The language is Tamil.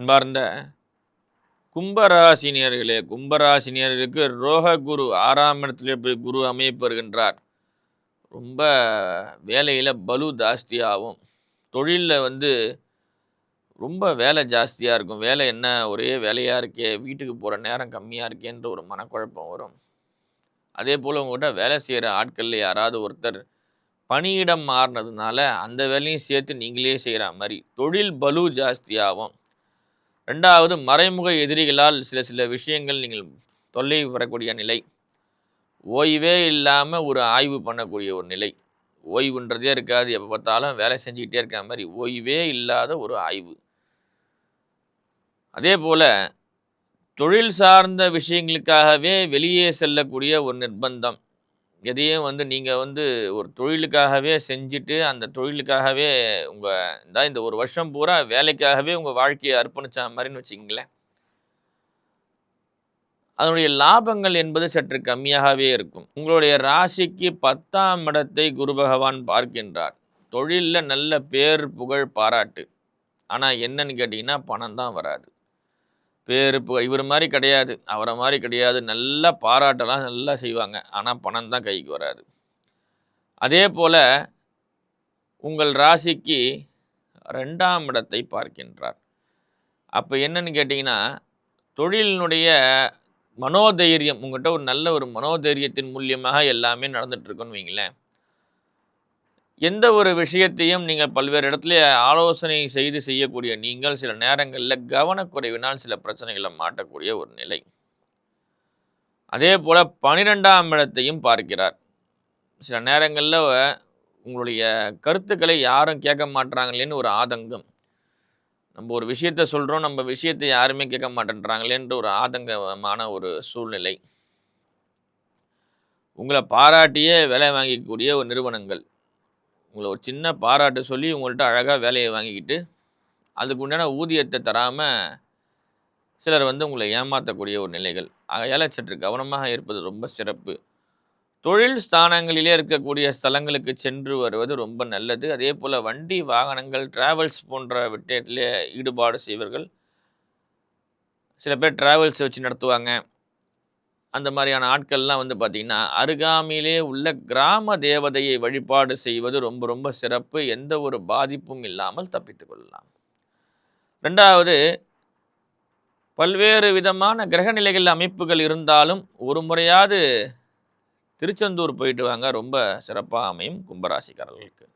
அன்பார்ந்த கும்பராசினியர்களே, கும்பராசினியர்களுக்கு ரோக குரு 6ஆம் இடத்திலே போய் குரு அமையப் பெறுகின்றார். ரொம்ப வேலையில் பலு ஜாஸ்தியாகும். தொழிலில் ரொம்ப வேலை ஜாஸ்தியாக இருக்கும். வேலை என்ன ஒரே வேலையாக இருக்கே, வீட்டுக்கு போகிற நேரம் கம்மியாக இருக்கேன்ற ஒரு மனக்குழப்பம் வரும். அதே போல் உங்கள்கிட்ட வேலை செய்கிற ஆட்களில் யாராவது ஒருத்தர் பணியிடம் மாறினதுனால அந்த வேலையும் சேர்த்து நீங்களே செய்கிற மாதிரி தொழில் பலு ஜாஸ்தியாகும். 2வது மறைமுக எதிரிகளால் சில சில விஷயங்கள் நீங்கள் தொல்லை வரக்கூடிய நிலை. ஓய்வே இல்லாமல் ஒரு ஆய்வு பண்ணக்கூடிய ஒரு நிலை. ஓய்வுன்றதே இருக்காது, எப்போ பார்த்தாலும் வேலை செஞ்சுக்கிட்டே இருக்க மாதிரி ஓய்வே இல்லாத ஒரு ஆய்வு. அதே போல் தொழில் சார்ந்த விஷயங்களுக்காகவே வெளியே செல்லக்கூடிய ஒரு நிர்பந்தம். எதையும் நீங்கள் ஒரு தொழிலுக்காகவே செஞ்சுட்டு அந்த தொழிலுக்காகவே இந்த ஒரு வருஷம் பூரா வேலைக்காகவே உங்கள் வாழ்க்கையை அர்ப்பணிச்ச மாதிரின்னு வச்சுக்கிங்களேன். அதனுடைய லாபங்கள் என்பது சற்று கம்மியாகவே இருக்கும். உங்களுடைய ராசிக்கு 10ஆம் இடத்தை குரு பகவான் பார்க்கின்றார். தொழிலில் நல்ல பேர் புகழ் பாராட்டு. ஆனால் என்னன்னு கேட்டிங்கன்னா பணம் தான் வராது. பேர் புகழ் இவர் மாதிரி கிடையாது, அவரை மாதிரி கிடையாது, நல்லா பாராட்டலாம் நல்லா செய்வாங்க. ஆனால் பணம் தான் கைக்கு வராது. அதே போல் உங்கள் ராசிக்கு 2ஆம் இடத்தை பார்க்கின்றார். அப்போ என்னன்னு கேட்டிங்கன்னா தொழிலினுடைய மனோதைரியம், உங்கள்கிட்ட ஒரு நல்ல ஒரு மனோதைரியத்தின் மூலியமாக எல்லாமே நடந்துகிட்ருக்குன்னு வைங்களேன். எந்த ஒரு விஷயத்தையும் நீங்கள் பல்வேறு இடத்துல ஆலோசனை செய்து செய்யக்கூடிய நீங்கள் சில நேரங்களில் கவனக்குறைவினால் சில பிரச்சனைகளை மாட்டக்கூடிய ஒரு நிலை. அதே போல் 12ஆம் இடத்தையும் பார்க்கிறார். சில நேரங்களில் உங்களுடைய கருத்துக்களை யாரும் கேட்க மாட்டுறாங்களேன்னு ஒரு ஆதங்கம். நம்ம ஒரு விஷயத்தை சொல்கிறோம், நம்ம விஷயத்தை யாருமே கேட்க மாட்டேன்றாங்களேன்ற ஒரு ஆதங்கமான ஒரு சூழ்நிலை. உங்களை பாராட்டியே வேலை வாங்கிக்கூடிய ஒரு நிறுவனங்கள் உங்களை ஒரு சின்ன பாராட்டு சொல்லி உங்கள்கிட்ட அழகாக வேலையை வாங்கிக்கிட்டு அதுக்கு உண்டான ஊதியத்தை தராமல் சிலர் உங்களை ஏமாற்றக்கூடிய ஒரு நிலைகள். ஆகையால் சற்று கவனமாக இருப்பது ரொம்ப சிறப்பு. தொழில் ஸ்தானங்களிலே இருக்கக்கூடிய ஸ்தலங்களுக்கு சென்று வருவது ரொம்ப நல்லது. அதே போல் வண்டி வாகனங்கள் டிராவல்ஸ் போன்ற விஷயத்திலே ஈடுபாடு செய்வர்கள். சில பேர் டிராவல்ஸ் வச்சு நடத்துவாங்க. அந்த மாதிரியான ஆட்கள்லாம் பார்த்திங்கன்னா அருகாமையிலே உள்ள கிராம தேவதையை வழிபாடு செய்வது ரொம்ப ரொம்ப சிறப்பு. எந்த ஒரு பாதிப்பும் இல்லாமல் தப்பித்து கொள்ளலாம். 2வது பல்வேறு விதமான கிரகநிலைகள் அமைப்புகள் இருந்தாலும் ஒரு முறையாவது திருச்செந்தூர் போயிட்டு வாங்க, ரொம்ப சிறப்பாக அமையும் கும்பராசிக்காரர்களுக்கு.